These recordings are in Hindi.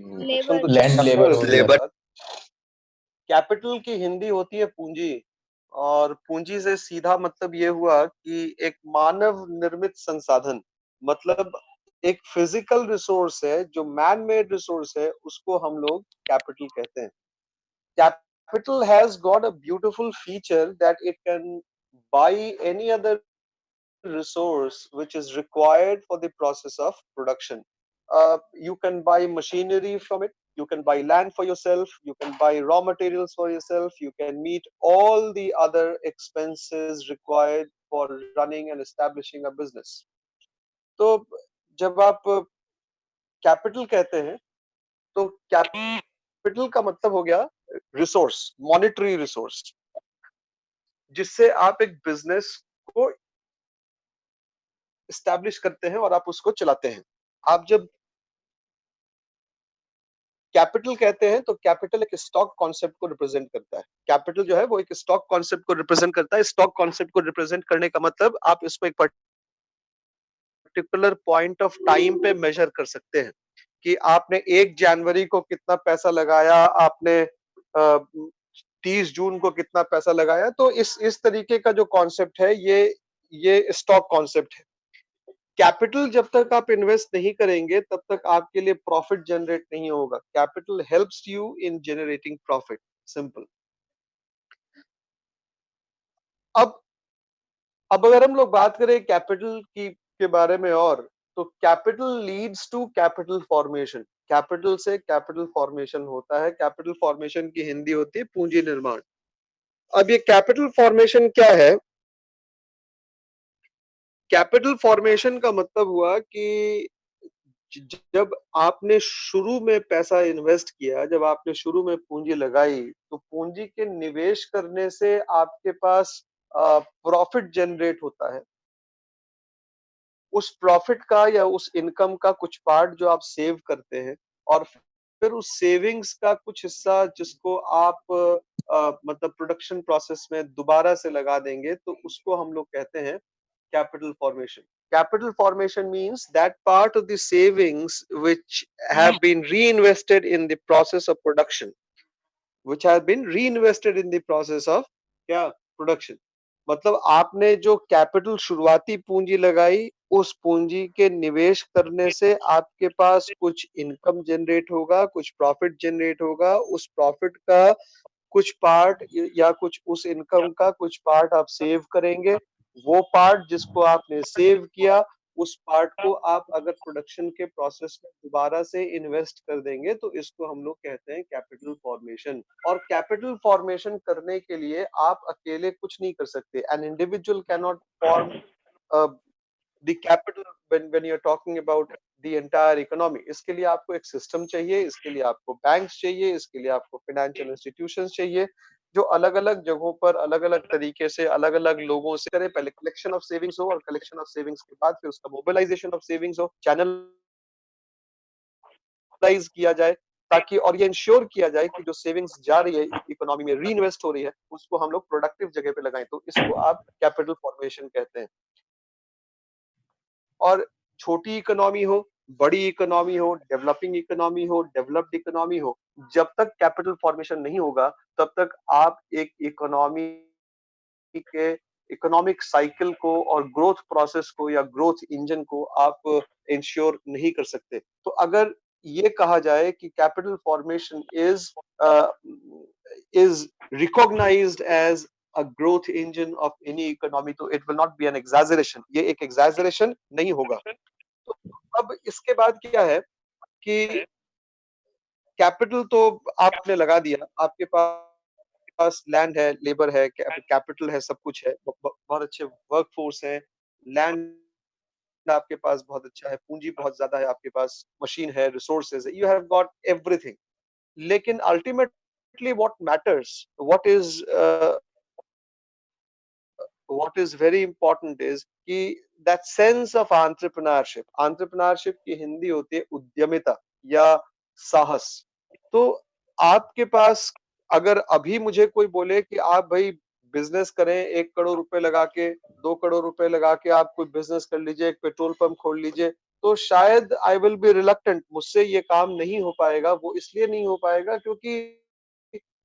क्वेश्चन तो लैंड लेबर हो गया। कैपिटल की हिंदी होती है पूंजी, और पूंजी से सीधा मतलब ये हुआ कि एक मानव निर्मित संसाधन, मतलब एक फिजिकल रिसोर्स है जो मैन मेड रिसोर्स है, उसको हम लोग कैपिटल कहते हैं। Capital has got a beautiful feature that it can by any other resource which is required for the process of production. You can buy machinery from it, you can buy land for yourself, you can buy raw materials for yourself, you can meet all the other expenses required for running and establishing a business. तो जब आप कैपिटल कहते हैं तो कैपिटल का मतलब हो गया रिसोर्स, मॉनेटरी रिसोर्स, जिससे आप एक बिजनेस को एस्टैब्लिश करते हैं और आप उसको चलाते हैं। आप जब कैपिटल कहते हैं तो कैपिटल एक स्टॉक कॉन्सेप्ट को रिप्रेजेंट करता है। कैपिटल जो है वो एक स्टॉक कॉन्सेप्ट को रिप्रेजेंट करता है। स्टॉक कॉन्सेप्ट को रिप्रेजेंट करने का मतलब आप इसको एक पर्टिकुलर पॉइंट ऑफ टाइम पे मेजर कर सकते हैं कि आपने 1 जनवरी को कितना पैसा लगाया, आपने 30 जून को कितना पैसा लगाया। तो इस तरीके का जो कॉन्सेप्ट है ये स्टॉक कॉन्सेप्ट है। कैपिटल जब तक आप इन्वेस्ट नहीं करेंगे तब तक आपके लिए प्रॉफिट जनरेट नहीं होगा। Capital helps you in generating profit, simple. अब अगर हम लोग बात करें कैपिटल की के बारे में, और तो capital leads to capital formation. Capital से कैपिटल फॉर्मेशन होता है। कैपिटल फॉर्मेशन की हिंदी होती है पूंजी निर्माण। अब ये कैपिटल फॉर्मेशन क्या है? कैपिटल फॉर्मेशन का मतलब हुआ कि जब आपने शुरू में पैसा इन्वेस्ट किया, जब आपने शुरू में पूंजी लगाई, तो पूंजी के निवेश करने से आपके पास प्रॉफिट जनरेट होता है। उस प्रॉफिट का या उस इनकम का कुछ पार्ट जो आप सेव करते हैं, और फिर उस सेविंग्स का कुछ हिस्सा जिसको आप मतलब प्रोडक्शन प्रोसेस में दोबारा से लगा देंगे, तो उसको हम लोग कहते हैं capital formation. Capital formation means that part of the savings which have been reinvested in the process of production, which have been reinvested in the process of क्या प्रोडक्शन। मतलब आपने जो कैपिटल शुरुआती पूंजी लगाई, उस पूंजी के निवेश करने से आपके पास कुछ इनकम जनरेट होगा, कुछ प्रॉफिट जनरेट होगा। उस प्रॉफिट का कुछ पार्ट या कुछ उस इनकम का कुछ पार्ट आप सेव करेंगे। वो पार्ट जिसको आपने सेव किया, उस पार्ट को आप अगर प्रोडक्शन के प्रोसेस में दोबारा से इन्वेस्ट कर देंगे, तो इसको हम लोग कहते हैं कैपिटल फॉर्मेशन। और कैपिटल फॉर्मेशन करने के लिए आप अकेले कुछ नहीं कर सकते। An individual can not form the capital when you are talking about the entire economy. इसके लिए आपको एक सिस्टम चाहिए, इसके लिए आपको बैंक्स चाहिए, इसके लिए आपको फाइनेंशियल इंस्टीट्यूशंस चाहिए, जो अलग अलग जगहों पर अलग अलग तरीके से अलग अलग लोगों से करें। पहले कलेक्शन ऑफ सेविंग्स हो, और कलेक्शन ऑफ सेविंग्स के बाद फिर उसका मोबिलाइजेशन ऑफ सेविंग्स हो, चैनलाइज किया जाए, ताकि और ये इंश्योर किया जाए कि जो सेविंग्स जा रही है इकोनॉमी में, री इन्वेस्ट हो रही है, उसको हम लोग प्रोडक्टिव जगह पे लगाएं। तो इसको आप कैपिटल फॉर्मेशन कहते हैं। और छोटी इकोनॉमी हो, बड़ी इकोनॉमी हो, डेवलपिंग इकोनॉमी हो, डेवलप्ड इकोनॉमी हो, जब तक कैपिटल फॉर्मेशन नहीं होगा तब तक आप एक इकोनॉमी के इकोनॉमिक साइकिल को और ग्रोथ प्रोसेस को या ग्रोथ इंजन को आप इंश्योर नहीं कर सकते। तो अगर ये कहा जाए कि capital formation is recognised as a growth engine of any economy, तो it will not be an exaggeration। ये एक exaggeration नहीं होगा। तो अब इसके बाद क्या है कि कैपिटल तो आपने लगा दिया, आपके पास लैंड है, लेबर है, कैपिटल है, सब कुछ है, बहुत अच्छे वर्क फोर्स है, लैंड आपके पास बहुत अच्छा है, पूंजी बहुत ज्यादा है आपके पास, मशीन है, रिसोर्सेज है, यू हैव गॉट एवरीथिंग। लेकिन ultimately what matters, what is very important is कि that sense of entrepreneurship। entrepreneurship की हिंदी होती है उद्यमिता या साहस। तो आपके पास अगर अभी मुझे कोई बोले कि आप भाई बिजनेस करें, 1 करोड़ रुपए लगा के, 2 करोड़ रुपए लगा के आप कोई बिजनेस कर लीजिए, एक पेट्रोल पंप खोल लीजिए, तो शायद आई विल बी रिलक्टेंट, मुझसे ये काम नहीं हो पाएगा। वो इसलिए नहीं हो पाएगा क्योंकि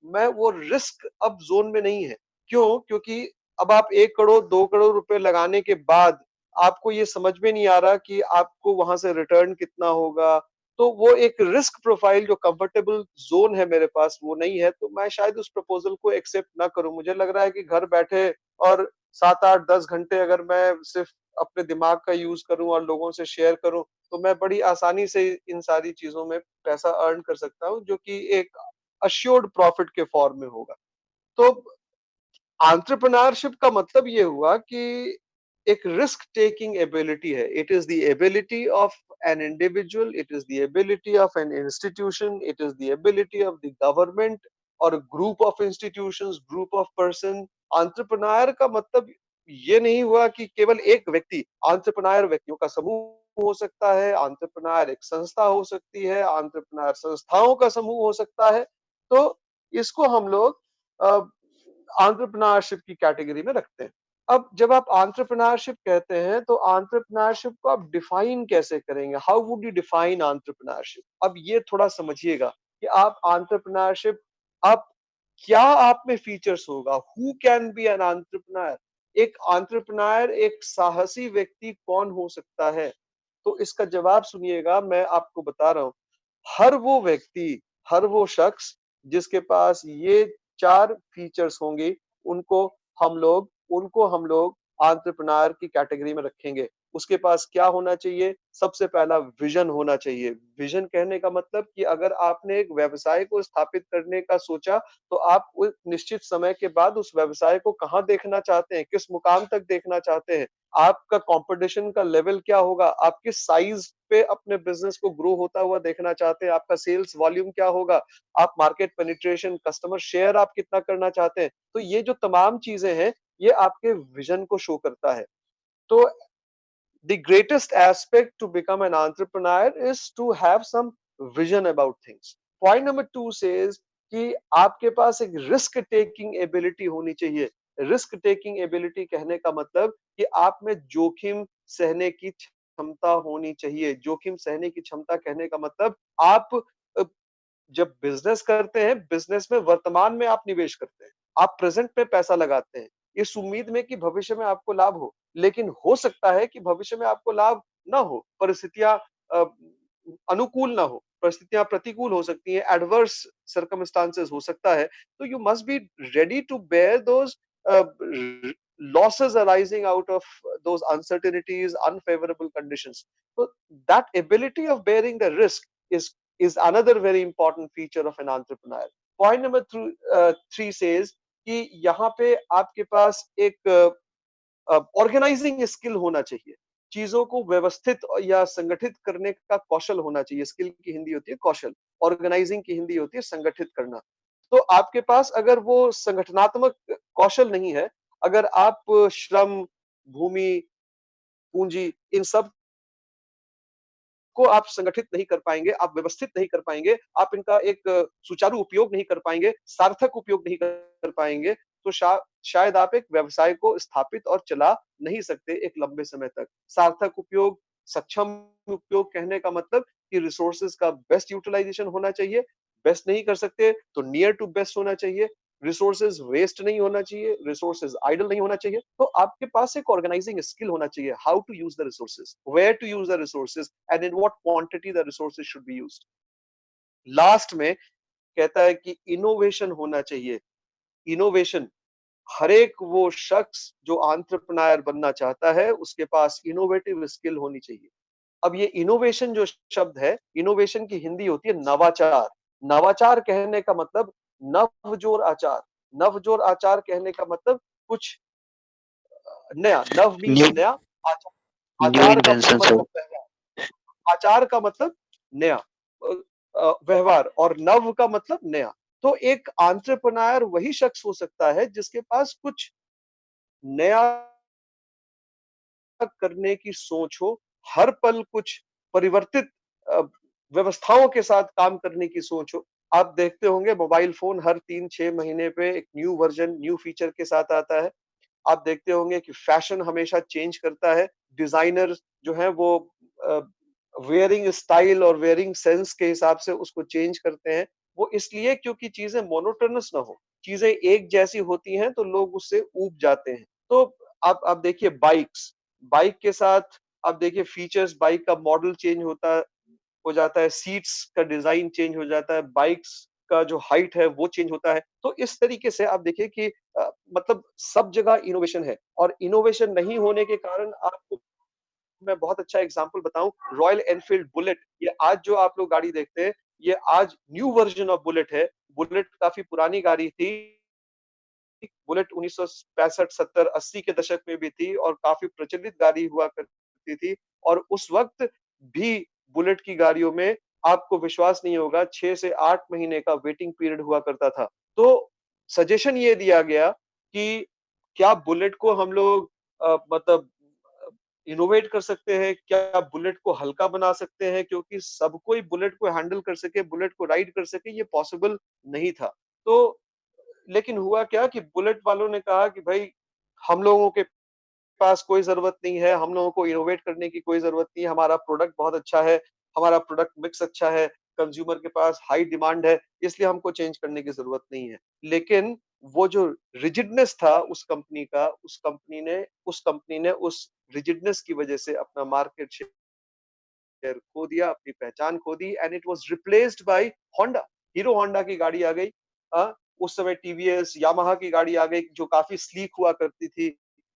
मैं वो रिस्क अब ज़ोन में नहीं है। क्यों? क्योंकि अब आप 1 करोड़ 2 करोड़ रुपए लगाने के बाद आपको ये समझ में नहीं आ रहा कि आपको वहाँ से रिटर्न कितना होगा। तो वो एक रिस्क प्रोफाइल जो कंफर्टेबल ज़ोन है मेरे पास वो नहीं है, तो मैं शायद उस प्रपोज़ल को एक्सेप्ट ना करूँ। मुझे लग रहा है कि घर बैठे और 7, 8, 10 घंटे अगर मैं सिर्फ़ अपने दिमाग का यूज़ करूँ और लोगों से शेयर करूँ, तो मैं बड़ी आसानी से इन सारी चीज़ों में पैसा अर्न कर सकता हूँ, जो कि एक अश्योर्ड प्रॉफिट के फॉर्म में होगा। तो एंटरप्रेन्योरशिप का मतलब ये हुआ कि एक रिस्क टेकिंग एबिलिटी है। It is the ability of an individual, it is the ability of an institution, it is the ability of the government और group of institutions, group of person. Entrepreneur का मतलब ये नहीं हुआ कि केवल एक व्यक्ति। एंटरप्रेन्योर व्यक्तियों का समूह हो सकता है, एंटरप्रेन्योर एक संस्था हो सकती है, एंटरप्रेन्योर संस्थाओं का समूह हो सकता है। तो इसको हम लोग अ, एंटरप्रेन्योरशिप की कैटेगरी में रखते हैं। अब जब आप एंटरप्रेन्योरशिप कहते हैं तो एंटरप्रेन्योरशिप को आप डिफाइन कैसे करेंगे? How would you define entrepreneurship? अब ये थोड़ा समझिएगा कि आप एंटरप्रेन्योरशिप आप क्या आप में फीचर्स होगा? Who can be an entrepreneur? एक एंटरप्रेन्योर एक साहसी व्यक्ति कौन हो सकता है? तो इसका जवाब सुनिएगा, मैं आपको बता रहा हूँ। हर वो व्यक्ति, हर वो शख्स जिसके पास ये 4 फीचर्स होंगी, उनको उनको हम लोग एंटरप्रेन्योर की कैटेगरी में रखेंगे। उसके पास क्या होना चाहिए? सबसे पहला विज़न होना चाहिए। विज़न कहने का मतलब कि अगर आपने एक व्यवसाय को स्थापित करने का सोचा, तो आप उस निश्चित समय के बाद उस व्यवसाय को कहाँ देखना चाहते हैं? किस मुकाम तक देखना चाहते हैं? आपका कंपटीशन का लेवल क्या होगा? आप किस साइज़ पे अपने बिज़नेस को ग्रो होता हुआ देखना चाहते हैं? आपका सेल्स वॉल्यूम क्या होगा? आप मार्केट पेनिट्रेशन, कस्टमर शेयर आप कितना करना चाहते हैं? तो ये जो तमाम चीज़ें हैं, ये आपके विज़न को शो करता है। तो the greatest aspect to become an entrepreneur is to have some vision about things. Point number 2 says कि आपके पास एक रिस्क टेकिंग एबिलिटी होनी चाहिए। रिस्क टेकिंग एबिलिटी कहने का मतलब कि आप में जोखिम सहने की क्षमता होनी चाहिए। जोखिम सहने की क्षमता कहने का मतलब आप अ, जब बिज़नेस करते हैं, बिज़नेस में वर्तमान में आप निवेश करते हैं। आप प्रेज़ेंट में पैसा लगाते हैं, इस उम्मीद में कि भविष्य में आपको लाभ हो। लेकिन हो सकता है कि भविष्य में आपको लाभ ना हो, परिस्थितियाँ अ, अनुकूल ना हो, परिस्थितियाँ प्रतिकूल हो सकती हैं, एडवर्स सर्कमस्टेंसेस हो सकता है। तो you must be ready to bear those uh, र losses arising out of those uncertainties, unfavorable conditions. So that ability of bearing the risk is is another very important feature of an entrepreneur. Point number 3 says कि यहाँ पे आपके पास एक ऑर्गेनाइजिंग स्किल होना चाहिए। चीज़ों को व्यवस्थित या संगठित करने का कौशल होना चाहिए। स्किल की हिंदी होती है कौशल, ऑर्गेनाइजिंग की हिंदी होती है संगठित करना। तो आपके पास अगर वो संगठनात्मक कौशल नहीं है, अगर आप श्रम, भूमि, पूँजी इन सब को आप संगठित नहीं कर पाएँगे, आप व्यवस्थित नहीं कर पाएँगे, आप इनका एक सुचारू उपयोग नहीं कर पाएँगे, सार्थक उपयोग नहीं कर पाएँगे, तो शायद आप एक व्यवसाय को स्थापित और चला नहीं सकते एक लंबे समय तक। सार्थक उपयोग, सक्षम उपयोग कहने का मतलब कि रिसोर्सेज़ का बेस्ट यूटिलाइज़ेशन होना चाहिए, बेस्ट नहीं कर सकते तो नियर टू बेस्ट होना चाहिए, रिसोर्सेज़ वेस्ट नहीं होना चाहिए, रिसोर्सेज़ आइडल नहीं होना चाहिए। तो आपके पास एक ऑर्गेनाइजिंग स्किल होना चाहिए, how to use the resources, where to use the resources and in what quantity the resources should be used. Last में कहता है कि इनोवेशन होना चाहिए। इनोवेशन हर एक वो शख्स जो एंटरप्रेन्योर बनना चाहता है, उसके पास इनोवेटिव स्किल होनी चाहिए। अब ये इनोवेशन जो शब्द है, इनोवेशन की हिंदी होती है नवाचार। नवाचार कहने का मतलब नवजोर आचार। नवजोर आचार कहने का मतलब कुछ नया, नव मीन्स न्यू नया, न्यू आचार का इन्वेंशंस हो। मतलब व्यवहार। आचार का मतलब नया, व्यवहार और नव का मतलब नया। तो एक एंटरप्रेन्योर वही शख्स हो सकता है जिसके पास कुछ नया करने की सोच हो, हर पल कुछ परिवर्तित अ, व्यवस्थाओं के साथ काम करने की सोच हो। आप देखते होंगे मोबाइल फ़ोन हर 3-6 महीने पे एक न्यू वर्ज़न, न्यू फ़ीचर के साथ आता है। आप देखते होंगे कि फ़ैशन हमेशा चेंज करता है। डिज़ाइनर जो हैं वो अ, वेयरिंग स्टाइल और वेयरिंग सेंस के हिसाब से उसको चेंज करते हैं। वो इसलिए क्योंकि चीजें मोनोटोनस ना हो, चीजें एक जैसी होती हैं तो लोग उससे ऊब जाते हैं। तो आप देखिए बाइक्स, बाइक के साथ आप देखिए फीचर्स, बाइक का मॉडल चेंज होता हो जाता है, सीट्स का डिजाइन चेंज हो जाता है, बाइक्स का जो हाइट है वो चेंज होता है। तो इस तरीके से आप देखिए कि मतलब सब जगह इनोवेशन है, और इनोवेशन नहीं होने के कारण आपको मैं बहुत अच्छा एग्जांपल बताऊं, रॉयल एनफील्ड बुलेट, ये आज जो आप लोग गाड़ी देखते हैं, ये आज न्यू वर्जन ऑफ बुलेट है। बुलेट काफी पुरानी गाड़ी थी, बुलेट 1965, 70, 80 के दशक में भी थी और काफी प्रचलित गाड़ी हुआ करती थी। और उस वक्त भी बुलेट की गाड़ियों में आपको विश्वास नहीं होगा 6 से 8 महीने का वेटिंग पीरियड हुआ करता था। तो सजेशन ये दिया गया कि क्या बुलेट को हम लोग मतलब इनोवेट कर सकते हैं, क्या बुलेट को हल्का बना सकते हैं, क्योंकि सब कोई बुलेट को हैंडल कर सके, बुलेट को राइड कर सके, ये पॉसिबल नहीं था। तो लेकिन हुआ क्या कि बुलेट वालों ने कहा कि भाई हम लोगों के पास कोई ज़रूरत नहीं है, हम लोगों को इनोवेट करने की कोई ज़रूरत नहीं है, हमारा प्रोडक्ट बहुत अच्छा है, हमारा प्रोडक्ट मिक्स अच्छा है, कंज्यूमर के पास हाई डिमांड है, इसलिए हमको चेंज करने की ज़रूरत नहीं है। लेकिन वो जो रिजिडनेस था उस कंपनी का, उस कंपनी ने उस रिजिडनेस की वजह से अपना मार्केट शेयर खो दिया, अपनी पहचान खो दी, and it was replaced by Honda. Hero Honda की गाड़ी आ गई। उस समय टीवीएस, यामाहा की गाड़ी आ गई जो काफी स्लीक हुआ करती थी,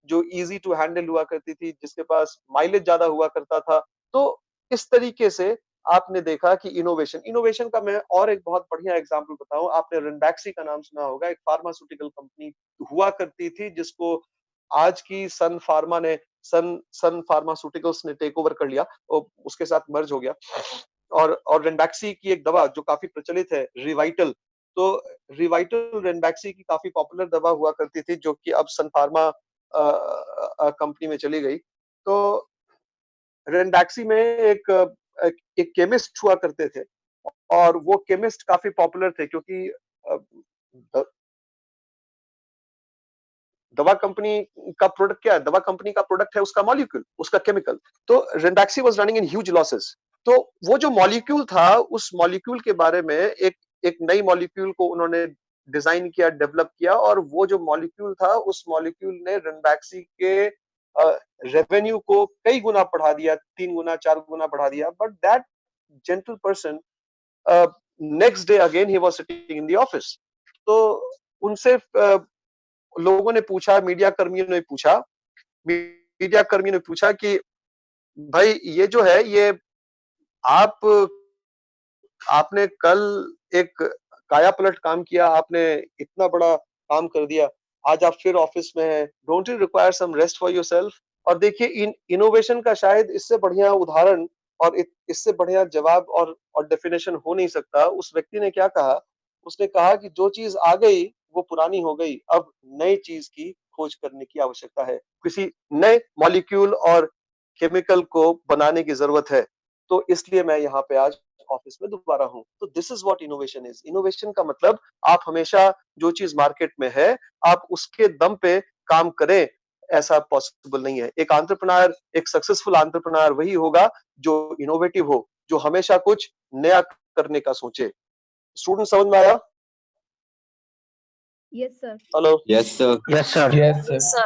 जो इजी टू हैंडल हुआ करती थी, जिसके पास माइलेज ज्यादा हुआ करता था। तो इस तरीके से आपने देखा कि इनोवेशन इनोवेशन का मैं और एक बहुत बढ़िया एग्जांपल बताऊं, आपने रेनबैक्सी का नाम सुना होगा, एक फार्मास्यूटिकल कंपनी हुआ करती थी जिसको आज की सन सन फार्मास्यूटिकल्स ने टेक ओवर कर लिया और उसके साथ मर्ज हो गया। और रेनबैक्सी की एक दवा जो काफी प्रचलित है, रिवाइटल। तो रिवाइटल रेनबैक्सी की काफी पॉपुलर दवा हुआ करती थी, जो कि अब सन फार्मा कंपनी में चली गई। तो रेनबैक्सी में एक केमिस्ट हुआ करते थे, और वो केमिस्ट काफी पॉपुलर थे क्योंकि द- दवा कंपनी का प्रोडक्ट क्या है, दवा कंपनी का प्रोडक्ट है उसका मॉलिक्यूल, उसका केमिकल। तो Ranbaxy was running in huge losses. तो वो जो मॉलिक्यूल था, उस मॉलिक्यूल के बारे में एक नई मॉलिक्यूल को उन्होंने डिजाइन किया, डेवलप किया, और वो जो मॉलिक्यूल था, उस मॉलिक्यूल ने रेनबैक्सी के रेवेन्यू को कई गुना बढ़ा दिया, 3 गुना 4 गुना बढ़ा दिया। But that gentle person, next day again he was sitting in the office. तो उनसे लोगों ने पूछा, मीडिया कर्मियों ने पूछा कि भाई ये जो है, ये आप आपने कल एक काया पलट काम किया, आपने इतना बड़ा काम कर दिया, आज आप फिर ऑफिस में हैं, don't you require some rest for yourself? और देखिए इनोवेशन का शायद इससे बढ़िया उदाहरण और इससे बढ़िया जवाब और डेफिनेशन हो नहीं सकता। उस व्यक्ति ने क्या कहा, उसने कहा कि जो चीज आ गई वो पुरानी हो गई, अब नई चीज की खोज करने की आवश्यकता है, किसी नए मॉलिक्यूल और केमिकल को बनाने की जरूरत है। तो इसलिए मैं यहाँ पे आज ऑफिस में दोबारा हूँ। तो this is what innovation is. Innovation का मतलब आप हमेशा जो चीज मार्केट में है, आप उसके दम पे काम करें, ऐसा पॉसिबल नहीं है। एक एंटरप्रेन्योर, एक सक्सेसफुल एंटरप्रेन्योर वही होगा जो इनोवेटिव हो, जो हमेशा कुछ नया करने का सोचे। स्टूडेंट समझ में आया? Yes, sir. Hello? Yes, sir. Yes, sir. Yes, sir.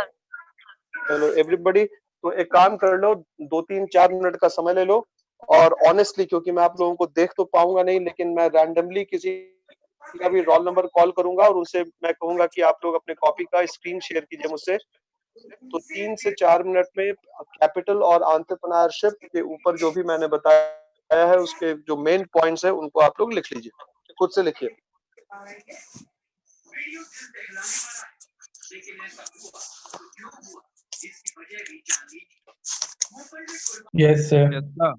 Hello everybody. तो एक काम कर लो, 2-3-4 मिनट का समय ले लो, और ऑनेस्टली, क्योंकि मैं आप लोगों को देख तो पाऊंगा नहीं, लेकिन मैं रैंडमली किसी का भी रोल नंबर कॉल करूंगा और उनसे मैं कहूंगा कि आप लोग अपने कॉपी का स्क्रीन शेयर कीजिए मुझसे। तो 3 से 4 मिनट में कैपिटल और एंटरप्रेन्योरशिप के ऊपर जो भी मैंने बताया है, उसके जो मेन पॉइंट्स है उनको आप लोग लिख लीजिए, खुद से लिखिए। Yes, sir. Yes, sir.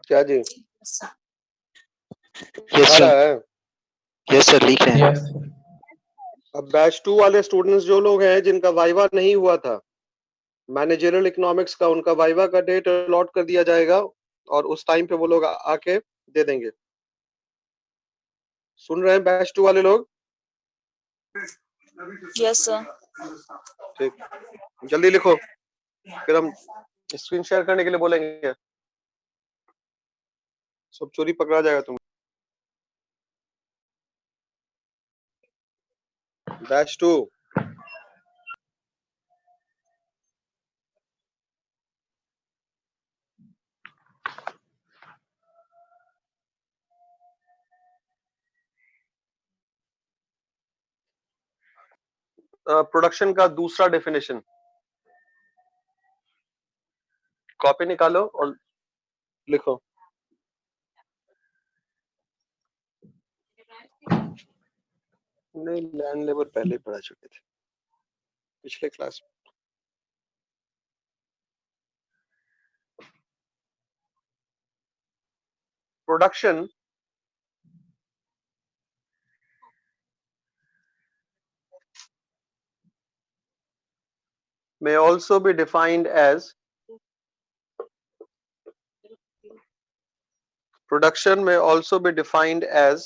क्या जी? Yes, आ sir. रहा है? Yes, sir. लिख रहे हैं। Yes, sir. अब बैच 2 वाले स्टूडेंट्स जो लोग हैं जिनका वाइवा नहीं हुआ था, मैनेजरियल इकोनॉमिक्स का, उनका वाइवा का डेट अलॉट कर दिया जाएगा और उस टाइम पे वो लोग आके दे देंगे। सुन रहे हैं बैच 2 वाले लोग? Yes, sir. ठीक, जल्दी लिखो, फिर हम स्क्रीन शेयर करने के लिए बोलेंगे। सब चोरी पकड़ा जाएगा तुम। बैच 2। प्रोडक्शन का दूसरा डेफिनेशन, कॉपी निकालो और लिखो। नहीं, लैंड लेबर पहले ही पढ़ा चुके थे पिछले क्लास में। Production may also be defined as production may also be defined as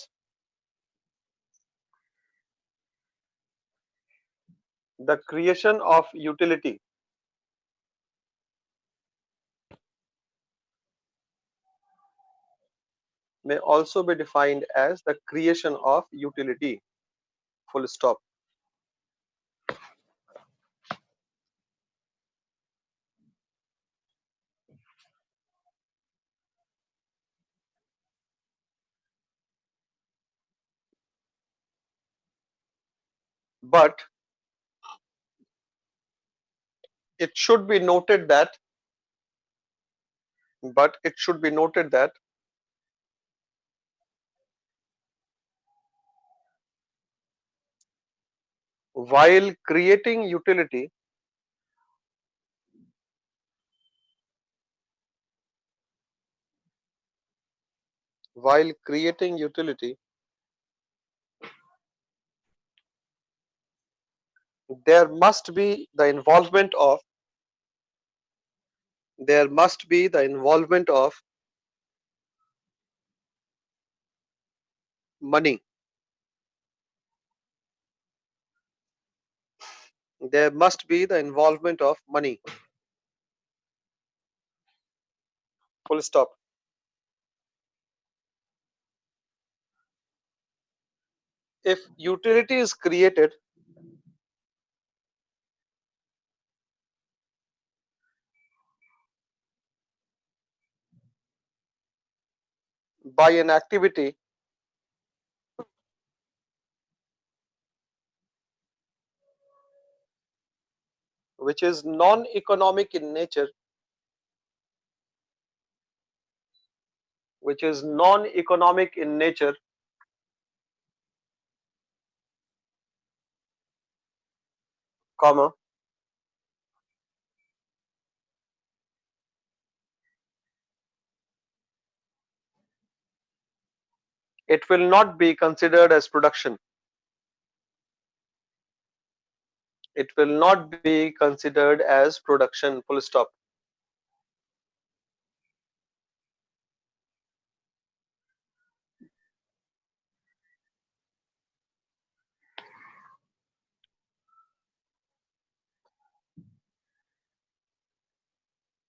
the creation of utility may also be defined as the creation of utility, full stop. But it should be noted that while creating utility, there must be the involvement of money. There must be the involvement of money, full stop. If utility is created by an activity which is non-economic in nature, comma, it will not be considered as production. It will not be considered as production, full stop.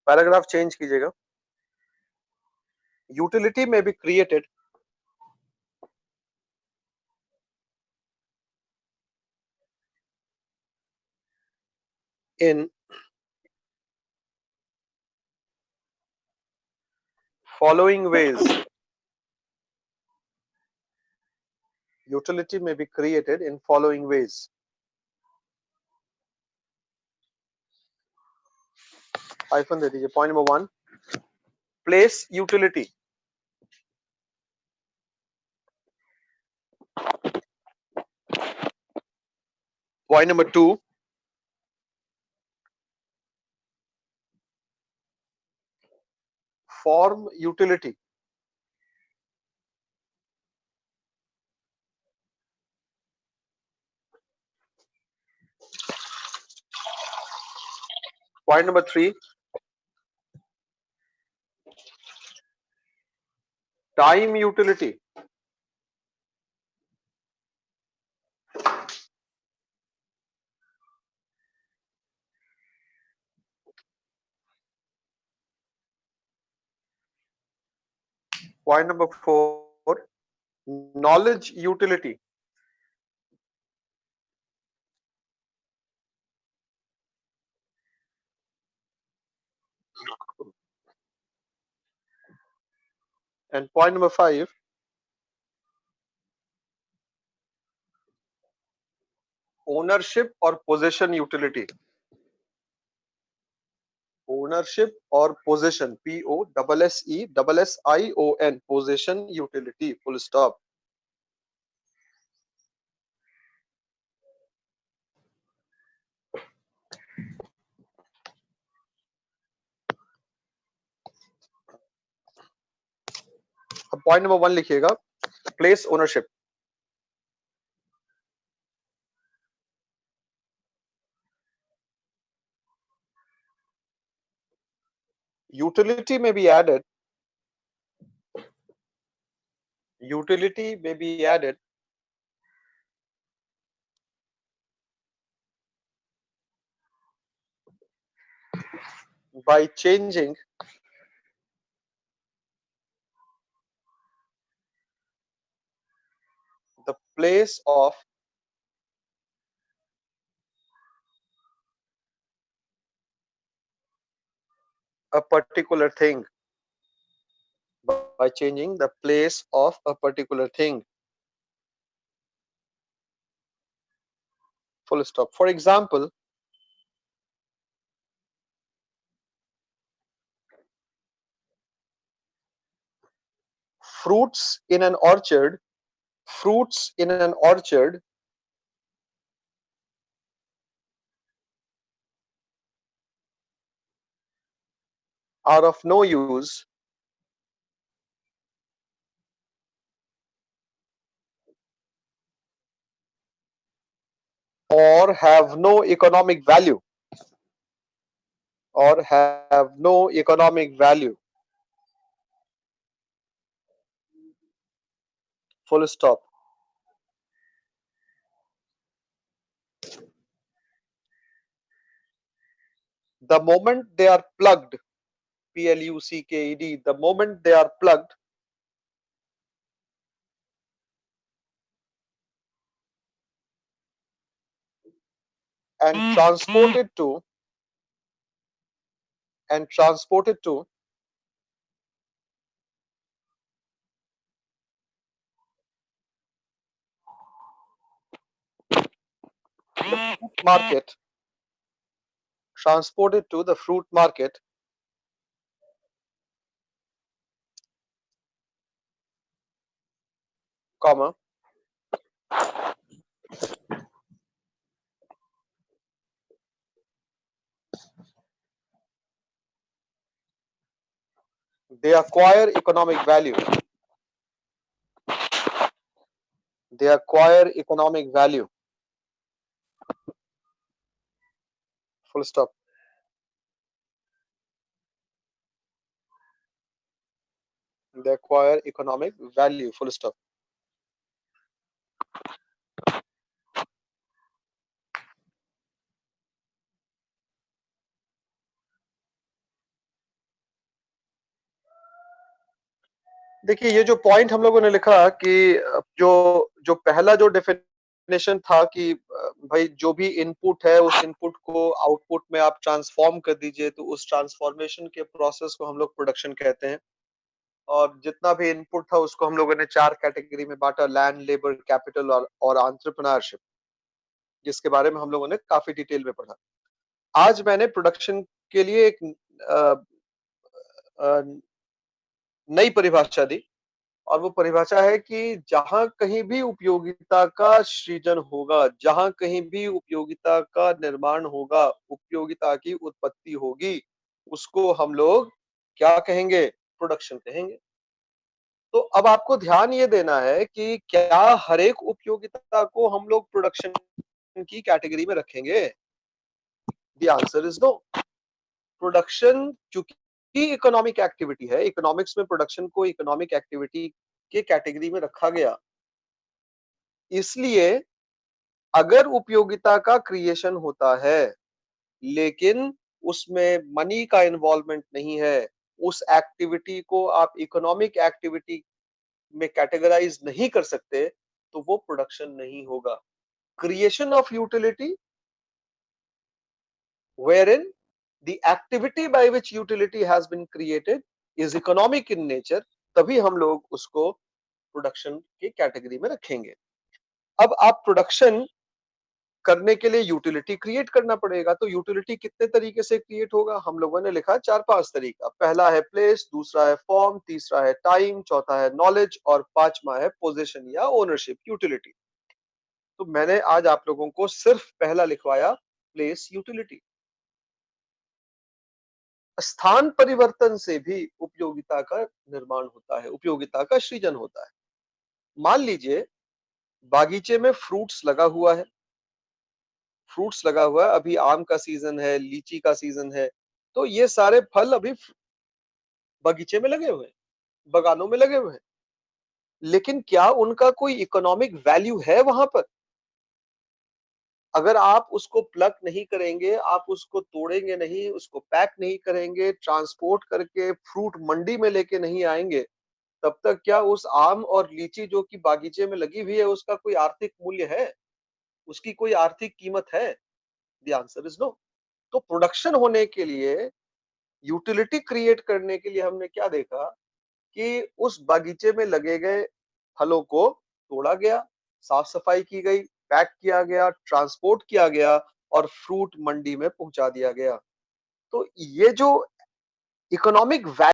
Paragraph change कीजिएगा। Utility may be created in following ways. Utility may be created in following ways. Hyphen दे दीजिए। Point number 1, place utility. Point number 2, form utility. Point number 3, time utility. Point number 4, knowledge utility. And point number 5, ownership or possession utility. Ownership or possession, POSSESSION, possession utility, full stop. अब पॉइंट नंबर 1 लिखिएगा, place ownership. Utility may be added. Utility may be added by changing the place of a particular thing. By changing the place of a particular thing. Full stop. For example, fruits in an orchard are of no use or have no economic value. Full stop. The moment they are plugged, PLUCKED, the moment they are plugged, and transported to market, the fruit market, comma, they acquire economic value. Full stop. They acquire economic value. Full stop. देखिए ये जो पॉइंट हम लोगों ने लिखा कि जो जो पहला जो डेफिनेशन था कि भाई जो भी इनपुट है उस इनपुट को आउटपुट में आप ट्रांसफॉर्म कर दीजिए, तो उस ट्रांसफॉर्मेशन के प्रोसेस को हम लोग प्रोडक्शन कहते हैं. और जितना भी इनपुट था उसको हम लोगों ने 4 कैटेगरी में बांटा, लैंड, लेबर, कैपिटल और एंटरप्रेन्योरशिप, जिसके बारे में हम लोगों ने काफी डिटेल में पढ़ा. आज मैंने प्रोडक्शन के लिए एक नई परिभाषा दी, और वो परिभाषा है कि जहां कहीं भी उपयोगिता का सृजन होगा, जहां कहीं भी उपयोगिता का निर्माण होगा, उपयोगिता की उत्पत्ति होगी, उसको हम लोग क्या कहेंगे? प्रोडक्शन कहेंगे. तो अब आपको ध्यान ये देना है कि क्या हर एक उपयोगिता को हम लोग प्रोडक्शन की कैटेगरी में रखेंगे? The answer is no. Production चूंकि इकोनॉमिक एक्टिविटी है, इकोनॉमिक्स में प्रोडक्शन को इकोनॉमिक एक्टिविटी के कैटेगरी में रखा गया, इसलिए अगर उपयोगिता का क्रिएशन होता है लेकिन उसमें मनी का इन्वॉल्वमेंट नहीं है, उस एक्टिविटी को आप इकोनॉमिक एक्टिविटी में कैटेगराइज नहीं कर सकते, तो वो प्रोडक्शन नहीं होगा। Creation of utility wherein the activity by which utility has been created is economic in nature, तभी हम लोग उसको प्रोडक्शन की कैटेगरी में रखेंगे। अब आप प्रोडक्शन करने के लिए यूटिलिटी क्रिएट करना पड़ेगा, तो यूटिलिटी कितने तरीके से क्रिएट होगा? हम लोगों ने लिखा 4-5 तरीका। पहला है प्लेस, दूसरा है फॉर्म, तीसरा है टाइम, चौथा है नॉलेज और पांचवा है पोजीशन या ओनरशिप यूटिलिटी। तो मैंने आज आप लोगों को सिर्फ पहला लिखवाया, प्लेस यूटिलिटी। स्थान परिवर्तन से भी उपयोगिता का निर्माण होता है, उपयोगिता का सृजन होता है। मान लीजिए बागीचे में फ्रूट्स लगा हुआ है, अभी आम का सीजन है, लीची का सीजन है, तो ये सारे फल अभी बगीचे में लगे हुए हैं, बगानों में लगे हुए हैं। लेकिन क्या उनका कोई इकोनॉमिक वैल्यू है वहां पर? अगर आप उसको प्लक नहीं करेंगे, आप उसको तोड़ेंगे नहीं, उसको पैक नहीं करेंगे, ट्रांसपोर्ट करके फ्रूट मंडी में लेके नहीं आएंगे, तब तक क्या उस आम और लीची जो कि बागीचे में लगी हुई है उसका कोई आर्थिक मूल्य है? उसकी कोई आर्थिक कीमत है? The answer is no. तो प्रोडक्शन होने के लिए, यूटिलिटी क्रिएट करने के लिए हमने क्या देखा कि उस बागीचे में लगे गए फलों को तोड़ा गया, साफ सफाई की गई, पैक किया गया, ट्रांसपोर्ट किया गया और फ्रूट मंडी में पहुंचा दिया गया। तो ये जो इकोनॉमिक